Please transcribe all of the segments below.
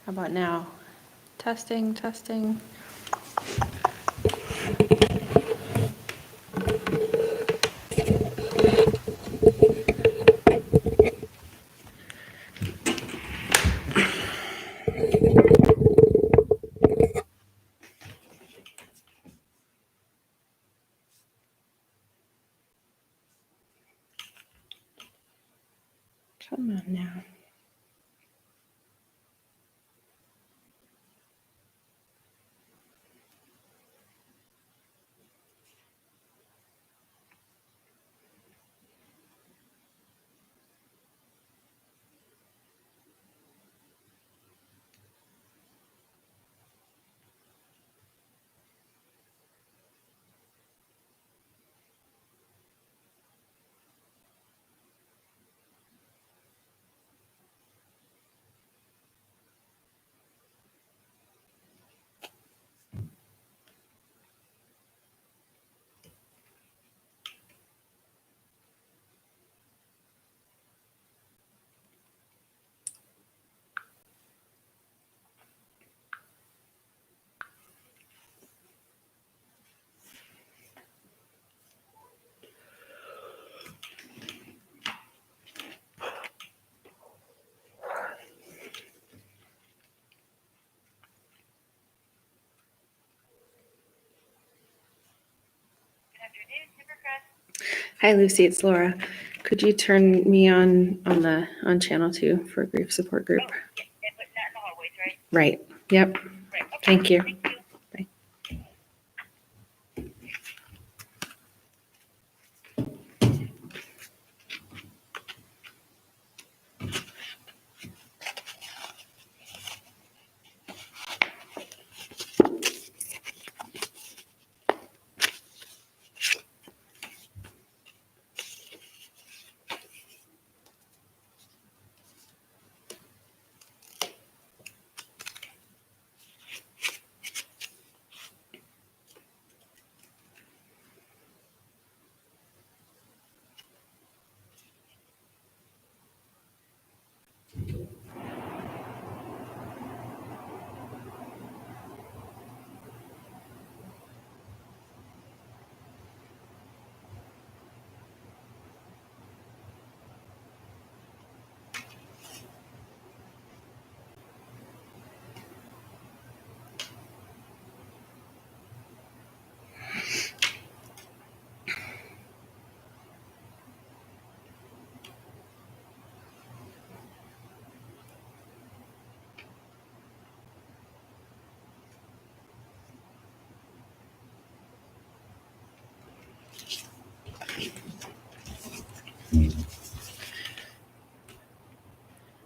How about now? Testing, testing. Come on now. Hi, Lucy. It's Laura. Could you turn me on channel 2 for grief support group? Right. Yep. Thank you. Bye.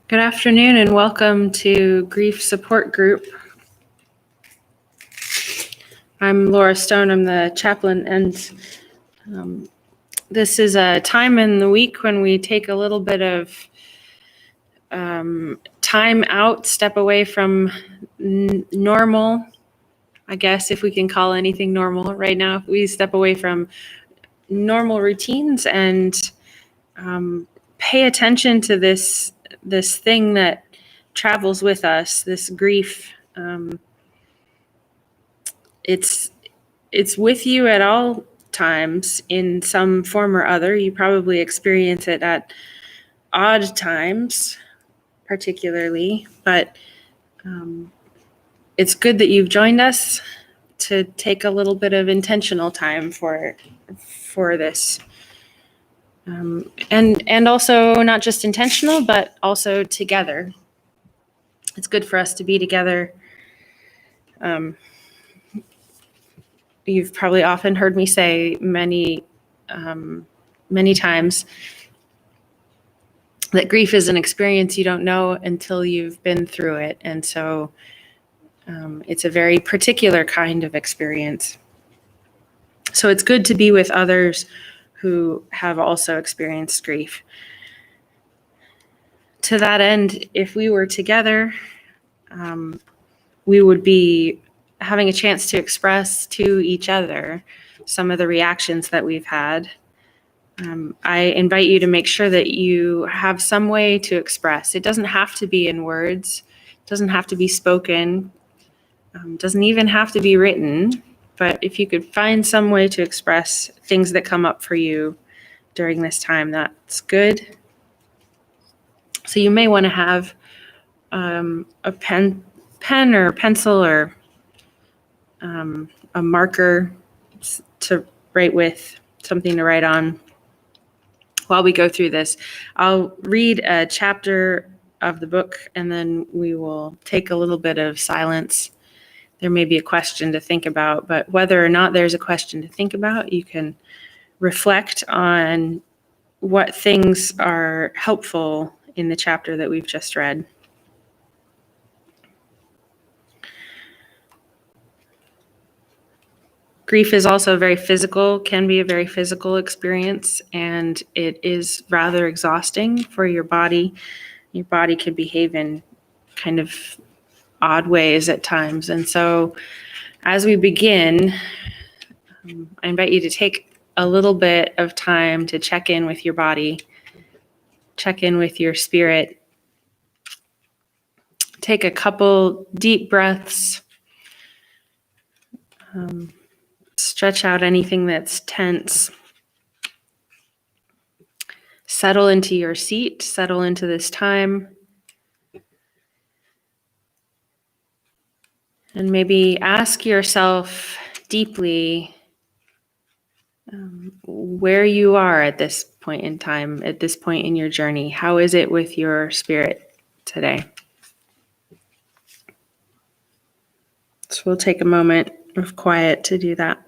Good afternoon and welcome to Grief Support Group. I'm Laura Stone. I'm the chaplain, and this is a time in the week when we take a little bit of time out, step away from normal, I guess, if we can call anything normal right now. We step away from normal routines and pay attention to this thing that travels with us, this grief. It's with you at all times in some form or other. You probably experience it at odd times, particularly, but it's good that you've joined us to take a little bit of intentional time for this. And also not just intentional, but also together. It's good for us to be together. You've probably often heard me say many times that grief is an experience you don't know until you've been through it. And so it's a very particular kind of experience. So it's good to be with others who have also experienced grief. To that end, if we were together, we would be having a chance to express to each other some of the reactions that we've had. I invite you to make sure that you have some way to express. It doesn't have to be in words. Doesn't have to be spoken, doesn't even have to be written, but if you could find some way to express things that come up for you during this time, that's good. So you may want to have a pen or pencil or a marker to write with, something to write on. While we go through this, I'll read a chapter of the book and then we will take a little bit of silence. There may be a question to think about, but whether or not there's a question to think about, you can reflect on what things are helpful in the chapter that we've just read. Grief is also can be a very physical experience, and it is rather exhausting for your body. Your body can behave in kind of odd ways at times. And so as we begin, I invite you to take a little bit of time to check in with your body, check in with your spirit. Take a couple deep breaths. Stretch out anything that's tense. Settle into your seat, settle into this time. And maybe ask yourself deeply where you are at this point in time, at this point in your journey. How is it with your spirit today? So we'll take a moment of quiet to do that.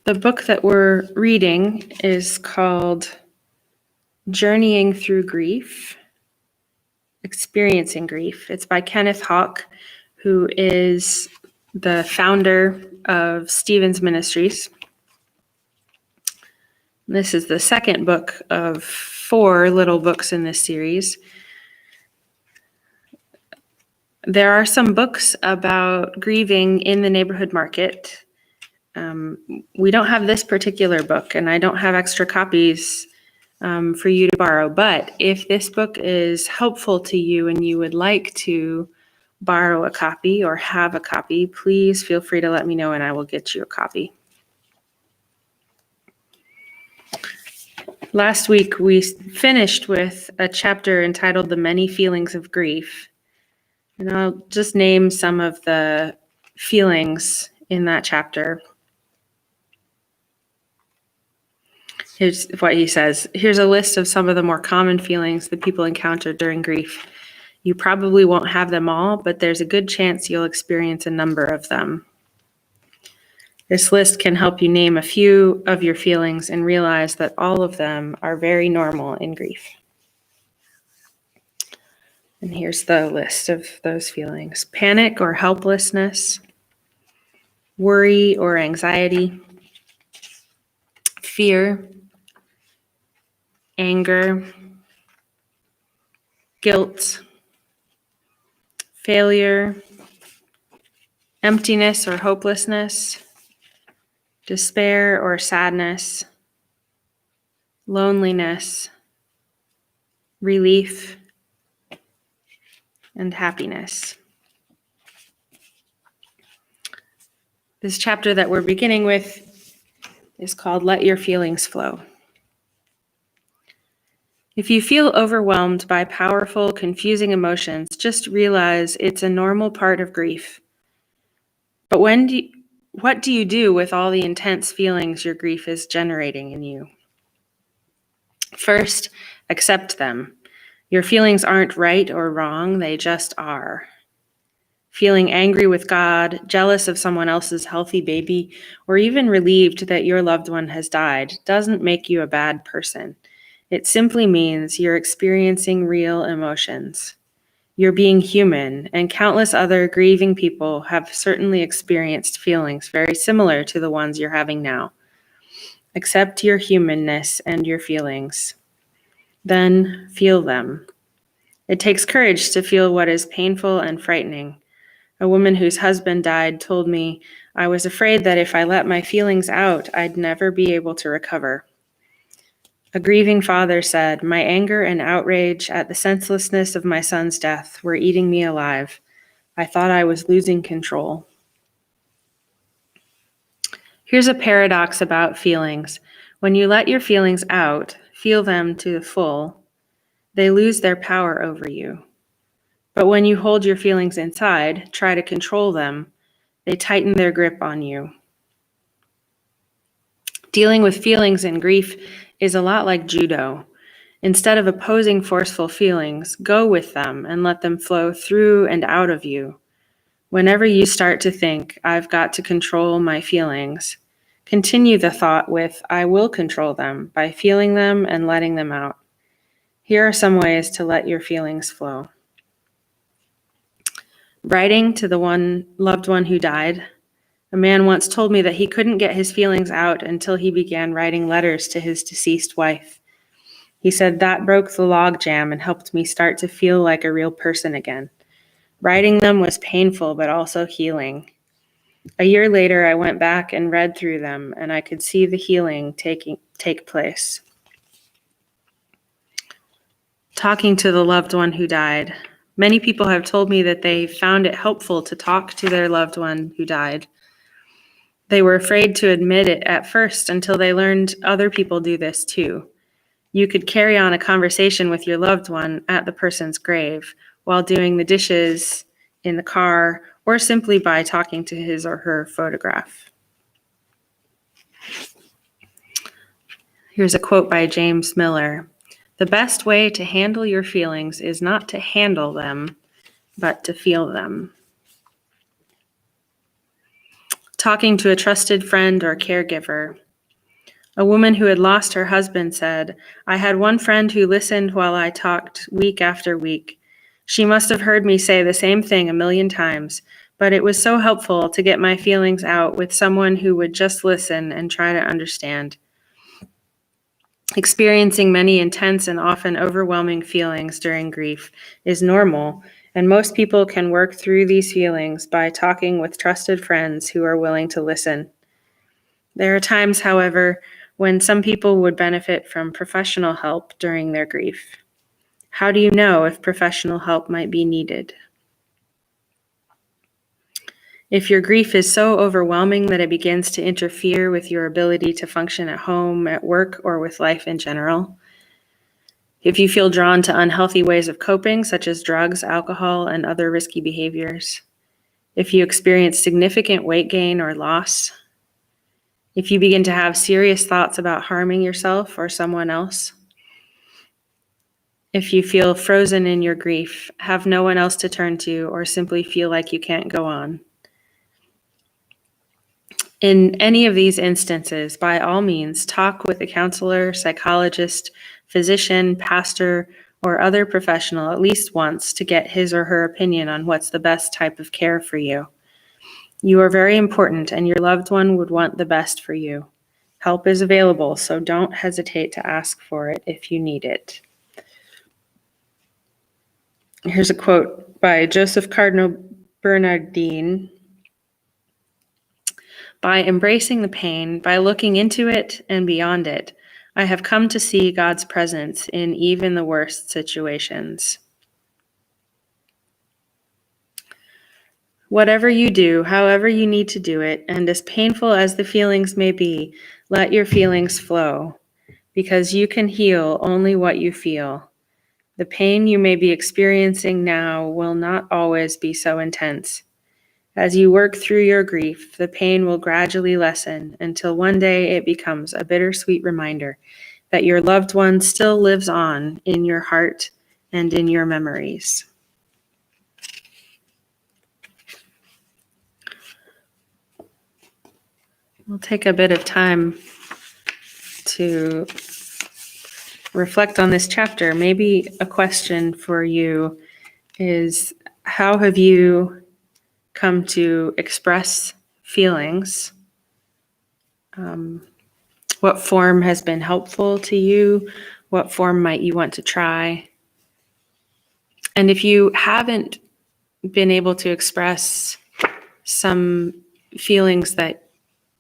The book that we're reading is called Journeying Through Grief, Experiencing Grief. It's by Kenneth Hawk, who is the founder of Stevens Ministries. This is the second book of 4 little books in this series. There are some books about grieving in the neighborhood market. We don't have this particular book, and I don't have extra copies for you to borrow. But if this book is helpful to you and you would like to borrow a copy or have a copy, please feel free to let me know and I will get you a copy. Last week, we finished with a chapter entitled The Many Feelings of Grief. And I'll just name some of the feelings in that chapter. Here's what he says. Here's a list of some of the more common feelings that people encounter during grief. You probably won't have them all, but there's a good chance you'll experience a number of them. This list can help you name a few of your feelings and realize that all of them are very normal in grief. And here's the list of those feelings. Panic or helplessness, worry or anxiety, fear, anger, guilt, failure, emptiness or hopelessness, despair or sadness, loneliness, relief, and happiness. This chapter that we're beginning with is called Let Your Feelings Flow. If you feel overwhelmed by powerful, confusing emotions, just realize it's a normal part of grief. But what do you do with all the intense feelings your grief is generating in you? First, accept them. Your feelings aren't right or wrong, they just are. Feeling angry with God, jealous of someone else's healthy baby, or even relieved that your loved one has died doesn't make you a bad person. It simply means you're experiencing real emotions. You're being human, and countless other grieving people have certainly experienced feelings very similar to the ones you're having now. Accept your humanness and your feelings. Then feel them. It takes courage to feel what is painful and frightening. A woman whose husband died told me, "I was afraid that if I let my feelings out, I'd never be able to recover." A grieving father said, "My anger and outrage at the senselessness of my son's death were eating me alive. I thought I was losing control." Here's a paradox about feelings. When you let your feelings out, feel them to the full, they lose their power over you. But when you hold your feelings inside, try to control them, they tighten their grip on you. Dealing with feelings and grief is a lot like judo. Instead of opposing forceful feelings, go with them and let them flow through and out of you. Whenever you start to think, "I've got to control my feelings," continue the thought with, "I will control them," by feeling them and letting them out. Here are some ways to let your feelings flow. Writing to the loved one who died. A man once told me that he couldn't get his feelings out until he began writing letters to his deceased wife. He said that broke the logjam and helped me start to feel like a real person again. Writing them was painful, but also healing. A year later, I went back and read through them, and I could see the healing take place. Talking to the loved one who died. Many people have told me that they found it helpful to talk to their loved one who died. They were afraid to admit it at first until they learned other people do this too. You could carry on a conversation with your loved one at the person's grave while doing the dishes, in the car, or simply by talking to his or her photograph. Here's a quote by James Miller. "The best way to handle your feelings is not to handle them, but to feel them." Talking to a trusted friend or caregiver. A woman who had lost her husband said, "I had one friend who listened while I talked week after week. She must have heard me say the same thing a million times, but it was so helpful to get my feelings out with someone who would just listen and try to understand." Experiencing many intense and often overwhelming feelings during grief is normal, and most people can work through these feelings by talking with trusted friends who are willing to listen. There are times, however, when some people would benefit from professional help during their grief. How do you know if professional help might be needed? If your grief is so overwhelming that it begins to interfere with your ability to function at home, at work, or with life in general. If you feel drawn to unhealthy ways of coping, such as drugs, alcohol, and other risky behaviors. If you experience significant weight gain or loss. If you begin to have serious thoughts about harming yourself or someone else. If you feel frozen in your grief, have no one else to turn to, or simply feel like you can't go on. In any of these instances, by all means, talk with a counselor, psychologist, physician, pastor, or other professional at least once to get his or her opinion on what's the best type of care for you. You are very important, and your loved one would want the best for you. Help is available, so don't hesitate to ask for it if you need it. Here's a quote by Joseph Cardinal Bernardin. "By embracing the pain, by looking into it and beyond it, I have come to see God's presence in even the worst situations." Whatever you do, however you need to do it, and as painful as the feelings may be, let your feelings flow, because you can heal only what you feel. The pain you may be experiencing now will not always be so intense. As you work through your grief, the pain will gradually lessen until one day it becomes a bittersweet reminder that your loved one still lives on in your heart and in your memories. We'll take a bit of time to reflect on this chapter. Maybe a question for you is, how have you come to express feelings? What form has been helpful to you? What form might you want to try? And if you haven't been able to express some feelings that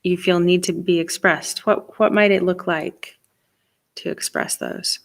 you feel need to be expressed, what might it look like to express those?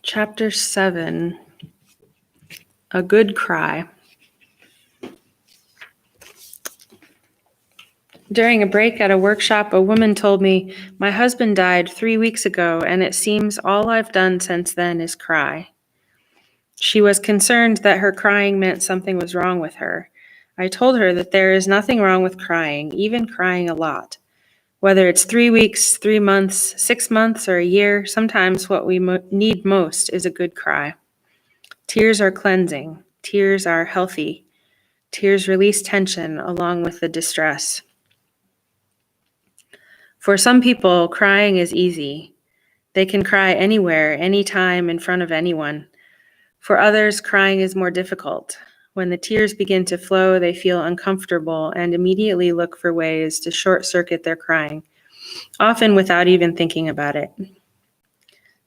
Chapter 7, A Good Cry. During a break at a workshop, a woman told me, "My husband died 3 weeks ago, and it seems all I've done since then is cry." She was concerned that her crying meant something was wrong with her. I told her that there is nothing wrong with crying, even crying a lot. Whether it's 3 weeks, 3 months, 6 months, or a year, sometimes what we need most is a good cry. Tears are cleansing. Tears are healthy. Tears release tension along with the distress. For some people, crying is easy. They can cry anywhere, anytime, in front of anyone. For others, crying is more difficult. When the tears begin to flow, they feel uncomfortable and immediately look for ways to short-circuit their crying, often without even thinking about it.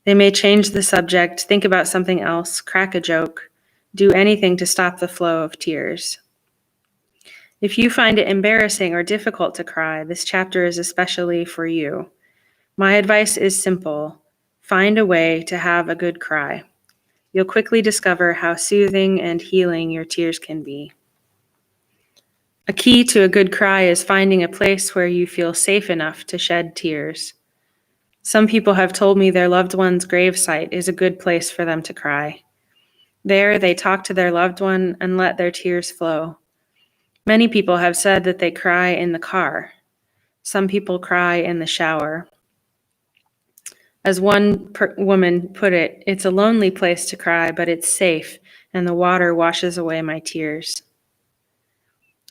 They may change the subject, think about something else, crack a joke, do anything to stop the flow of tears. If you find it embarrassing or difficult to cry, this chapter is especially for you. My advice is simple. Find a way to have a good cry. You'll quickly discover how soothing and healing your tears can be. A key to a good cry is finding a place where you feel safe enough to shed tears. Some people have told me their loved one's gravesite is a good place for them to cry. There, they talk to their loved one and let their tears flow. Many people have said that they cry in the car. Some people cry in the shower. As one woman put it, "It's a lonely place to cry, but it's safe, and the water washes away my tears."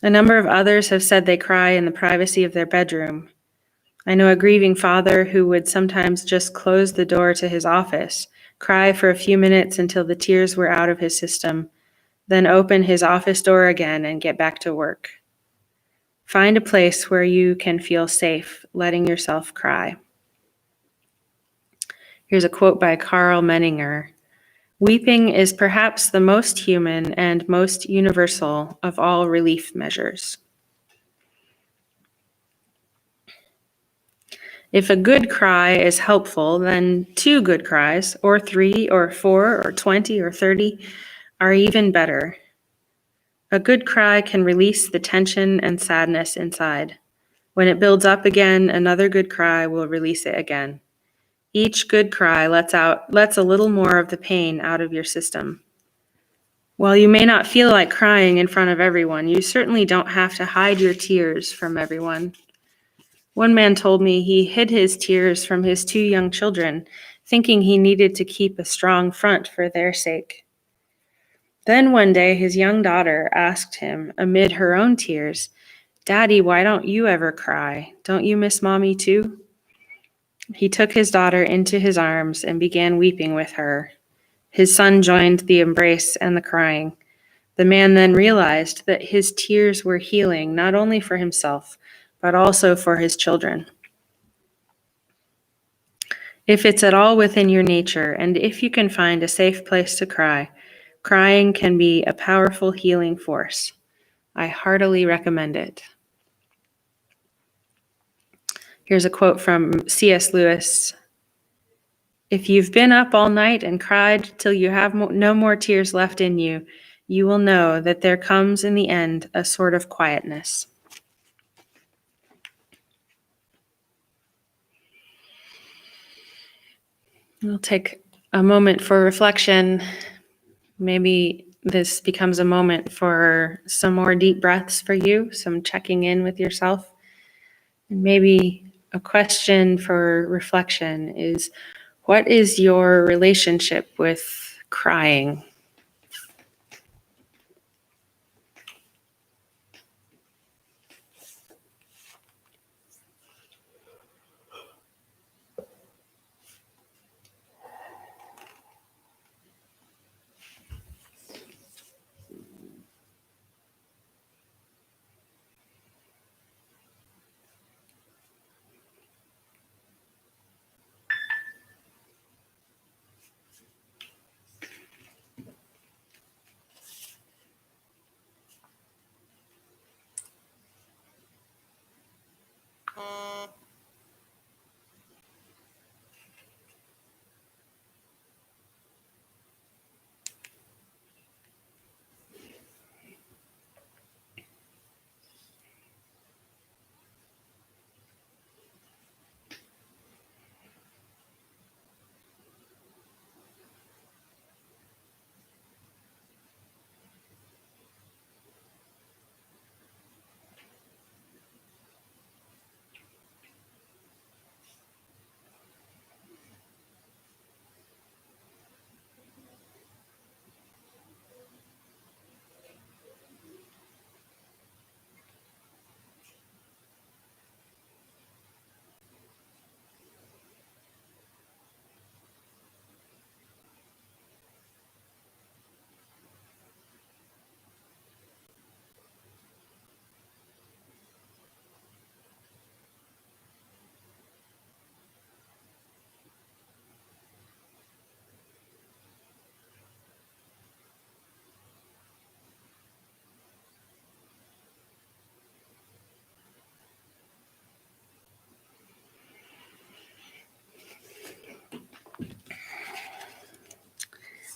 A number of others have said they cry in the privacy of their bedroom. I know a grieving father who would sometimes just close the door to his office, cry for a few minutes until the tears were out of his system, then open his office door again and get back to work. Find a place where you can feel safe, letting yourself cry. Here's a quote by Karl Menninger. "Weeping is perhaps the most human and most universal of all relief measures." If a good cry is helpful, then 2 good cries, or 3, or 4, or 20, or 30, are even better. A good cry can release the tension and sadness inside. When it builds up again, another good cry will release it again. Each good cry lets a little more of the pain out of your system. While you may not feel like crying in front of everyone, you certainly don't have to hide your tears from everyone. One man told me he hid his tears from his 2 young children, thinking he needed to keep a strong front for their sake. Then one day his young daughter asked him, amid her own tears, "Daddy, why don't you ever cry? Don't you miss Mommy too?" He took his daughter into his arms and began weeping with her. His son joined the embrace and the crying. The man then realized that his tears were healing not only for himself, but also for his children. If it's at all within your nature, and if you can find a safe place to cry, crying can be a powerful healing force. I heartily recommend it. Here's a quote from C.S. Lewis. If you've been up all night and cried till you have no more tears left in you, you will know that there comes in the end a sort of quietness. We'll take a moment for reflection. Maybe this becomes a moment for some more deep breaths for you, some checking in with yourself. And maybe a question for reflection is, what is your relationship with crying?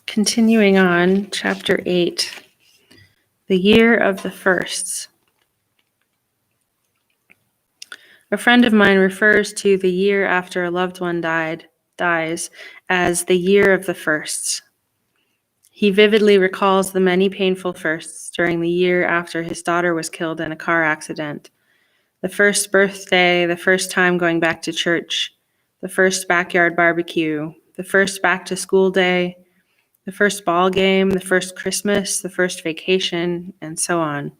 Continuing on, chapter 8, the year of the firsts. A friend of mine refers to the year after a loved one dies as the year of the firsts. He vividly recalls the many painful firsts during the year after his daughter was killed in a car accident. The first birthday, the first time going back to church, the first backyard barbecue, the first back to school day, the first ball game, the first Christmas, the first vacation, and so on.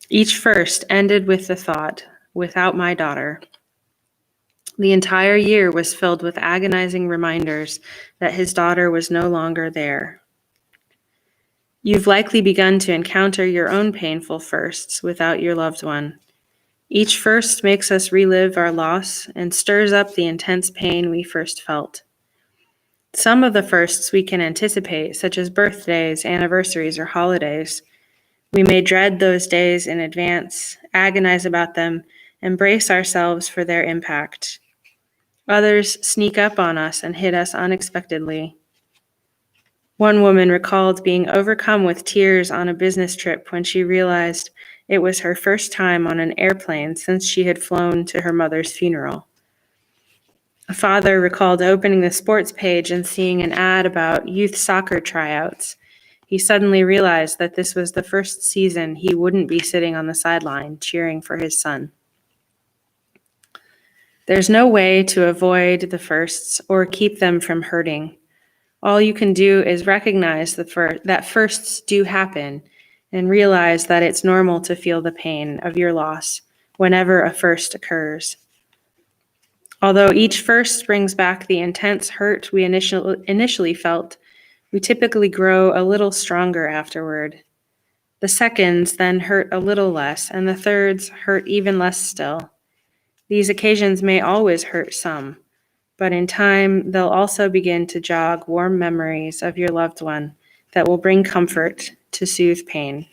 Each first ended with the thought, "Without my daughter." The entire year was filled with agonizing reminders that his daughter was no longer there. You've likely begun to encounter your own painful firsts without your loved one. Each first makes us relive our loss and stirs up the intense pain we first felt. Some of the firsts we can anticipate, such as birthdays, anniversaries, or holidays. We may dread those days in advance, agonize about them, and brace ourselves for their impact. Others sneak up on us and hit us unexpectedly. One woman recalled being overcome with tears on a business trip when she realized it was her first time on an airplane since she had flown to her mother's funeral. A father recalled opening the sports page and seeing an ad about youth soccer tryouts. He suddenly realized that this was the first season he wouldn't be sitting on the sideline cheering for his son. There's no way to avoid the firsts or keep them from hurting. All you can do is recognize that firsts do happen and realize that it's normal to feel the pain of your loss whenever a first occurs. Although each first brings back the intense hurt we initially felt, we typically grow a little stronger afterward. The seconds then hurt a little less, and the thirds hurt even less still. These occasions may always hurt some, but in time, they'll also begin to jog warm memories of your loved one that will bring comfort to soothe pain.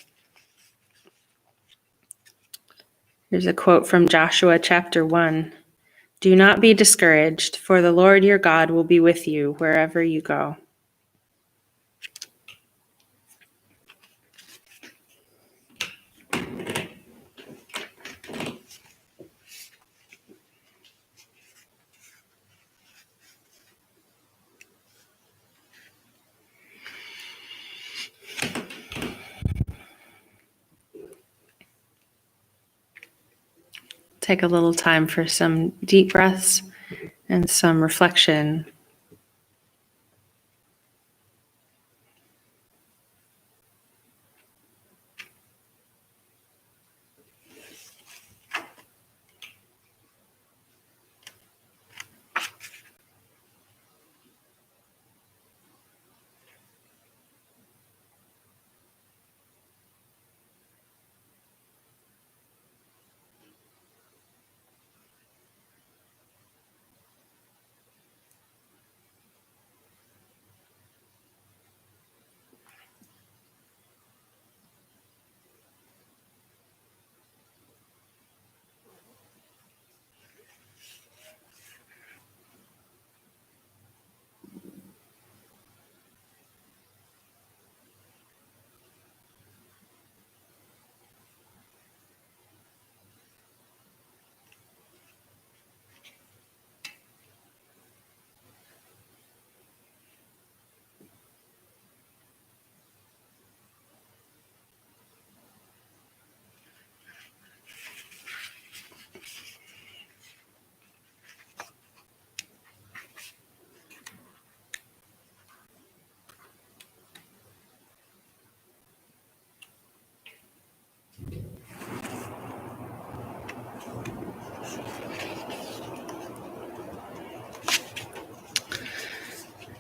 Here's a quote from Joshua chapter 1. Do not be discouraged, for the Lord your God will be with you wherever you go. Take a little time for some deep breaths and some reflection.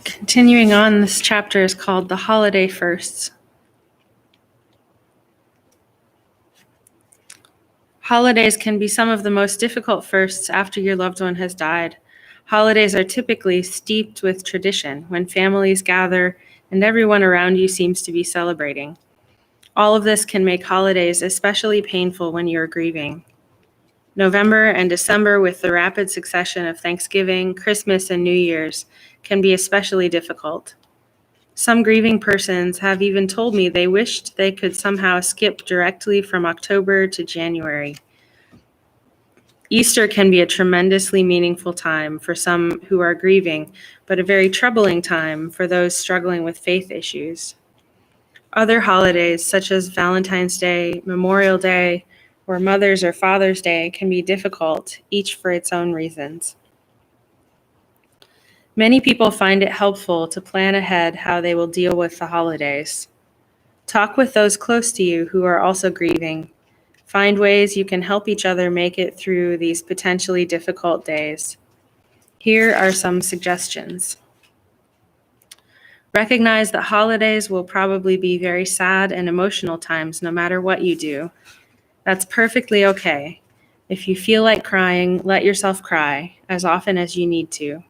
Continuing on, this chapter is called The Holiday Firsts. Holidays can be some of the most difficult firsts after your loved one has died. Holidays are typically steeped with tradition when families gather and everyone around you seems to be celebrating. All of this can make holidays especially painful when you're grieving. November and December, with the rapid succession of Thanksgiving, Christmas, and New Year's, can be especially difficult. Some grieving persons have even told me they wished they could somehow skip directly from October to January. Easter can be a tremendously meaningful time for some who are grieving, but a very troubling time for those struggling with faith issues. Other holidays, such as Valentine's Day, Memorial Day, or Mother's or Father's Day, can be difficult, each for its own reasons. Many people find it helpful to plan ahead how they will deal with the holidays. Talk with those close to you who are also grieving. Find ways you can help each other make it through these potentially difficult days. Here are some suggestions. Recognize that holidays will probably be very sad and emotional times no matter what you do. That's perfectly okay. If you feel like crying, let yourself cry as often as you need to.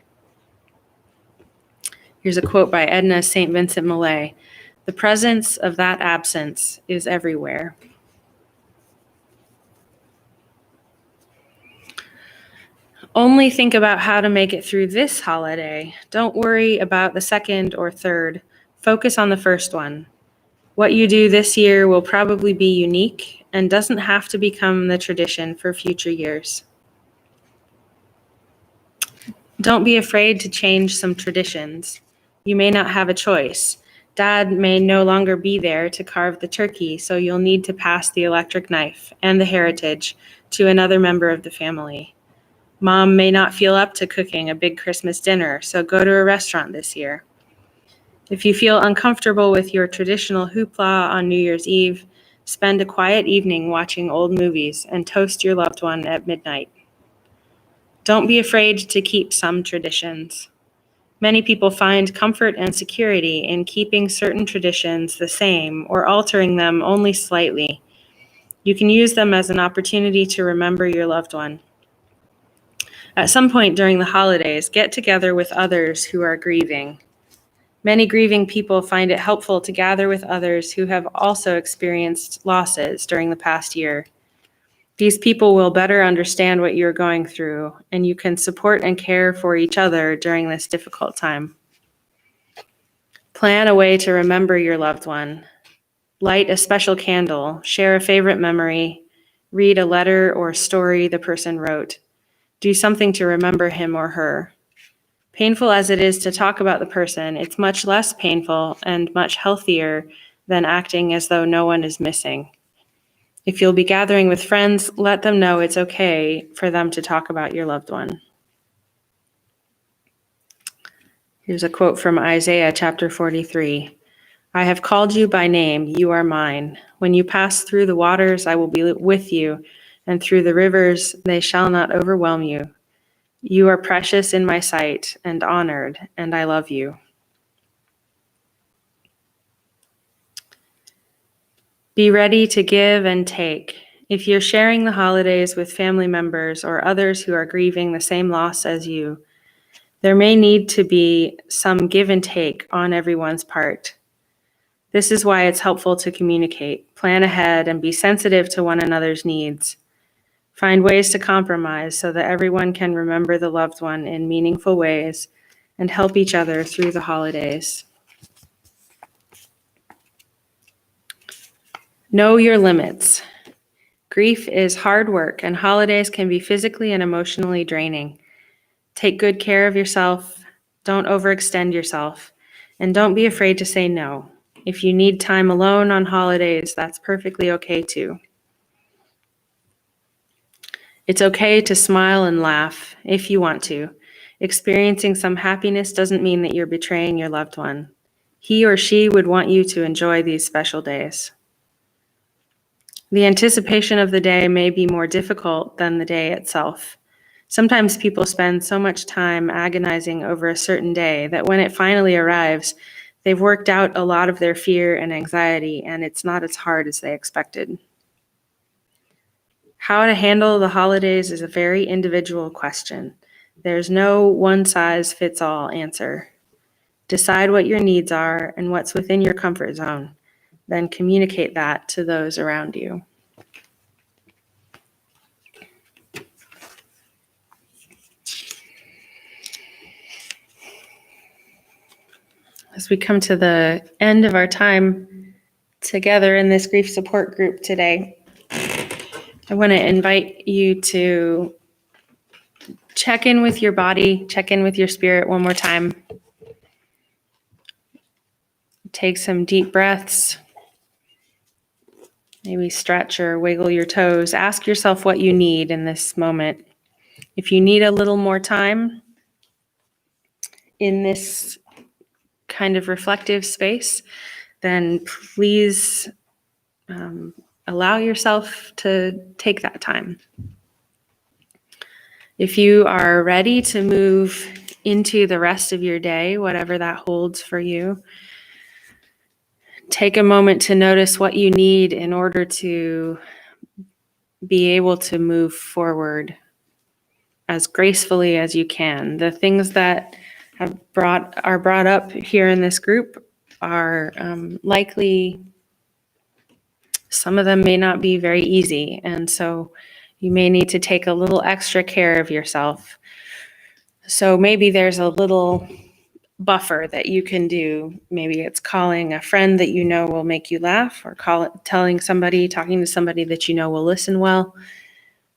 Here's a quote by Edna St. Vincent Millay. The presence of that absence is everywhere. Only think about how to make it through this holiday. Don't worry about the second or third. Focus on the first one. What you do this year will probably be unique and doesn't have to become the tradition for future years. Don't be afraid to change some traditions. You may not have a choice. Dad may no longer be there to carve the turkey, so you'll need to pass the electric knife and the heritage to another member of the family. Mom may not feel up to cooking a big Christmas dinner, so go to a restaurant this year. If you feel uncomfortable with your traditional hoopla on New Year's Eve, spend a quiet evening watching old movies and toast your loved one at midnight. Don't be afraid to keep some traditions. Many people find comfort and security in keeping certain traditions the same or altering them only slightly. You can use them as an opportunity to remember your loved one. At some point during the holidays, get together with others who are grieving. Many grieving people find it helpful to gather with others who have also experienced losses during the past year. These people will better understand what you're going through, and you can support and care for each other during this difficult time. Plan a way to remember your loved one. Light a special candle, share a favorite memory, read a letter or story the person wrote. Do something to remember him or her. Painful as it is to talk about the person, it's much less painful and much healthier than acting as though no one is missing. If you'll be gathering with friends, let them know it's okay for them to talk about your loved one. Here's a quote from Isaiah chapter 43. I have called you by name, you are mine. When you pass through the waters, I will be with you, and through the rivers, they shall not overwhelm you. You are precious in my sight and honored, and I love you. Be ready to give and take. If you're sharing the holidays with family members or others who are grieving the same loss as you, there may need to be some give and take on everyone's part. This is why it's helpful to communicate, plan ahead, and be sensitive to one another's needs. Find ways to compromise so that everyone can remember the loved one in meaningful ways and help each other through the holidays. Know your limits. Grief is hard work, and holidays can be physically and emotionally draining. Take good care of yourself, don't overextend yourself, and don't be afraid to say no. If you need time alone on holidays, that's perfectly okay too. It's okay to smile and laugh if you want to. Experiencing some happiness doesn't mean that you're betraying your loved one. He or she would want you to enjoy these special days. The anticipation of the day may be more difficult than the day itself. Sometimes people spend so much time agonizing over a certain day that when it finally arrives, they've worked out a lot of their fear and anxiety, and it's not as hard as they expected. How to handle the holidays is a very individual question. There's no one-size-fits-all answer. Decide what your needs are and what's within your comfort zone. Then communicate that to those around you. As we come to the end of our time together in this grief support group today, I want to invite you to check in with your body, check in with your spirit one more time. Take some deep breaths. Maybe stretch or wiggle your toes. Ask yourself what you need in this moment. If you need a little more time in this kind of reflective space, then please allow yourself to take that time. If you are ready to move into the rest of your day, whatever that holds for you, take a moment to notice what you need in order to be able to move forward as gracefully as you can. The things that are brought up here in this group are likely, some of them may not be very easy, and so you may need to take a little extra care of yourself. So maybe there's a little buffer that you can do. Maybe it's calling a friend that you know will make you laugh, or talking to somebody that you know will listen well.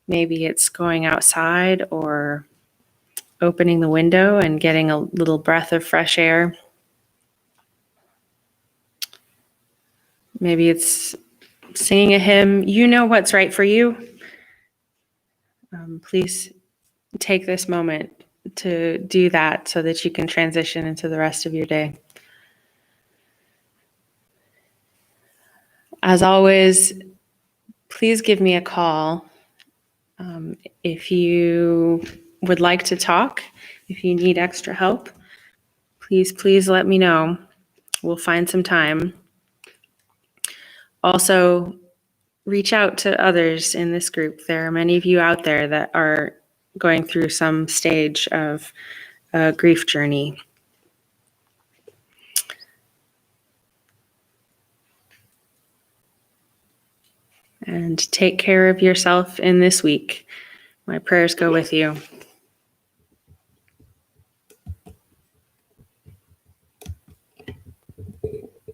Maybe it's going outside or opening the window and getting a little breath of fresh air. Maybe it's singing a hymn. You know what's right for you. Please take this moment to do that so that you can transition into the rest of your day. As always, please give me a call if you would like to talk, if you need extra help. Please let me know. We'll find some time. Also, reach out to others in this group. There are many of you out there that are going through some stage of a grief journey. And take care of yourself in this week. My prayers go with you.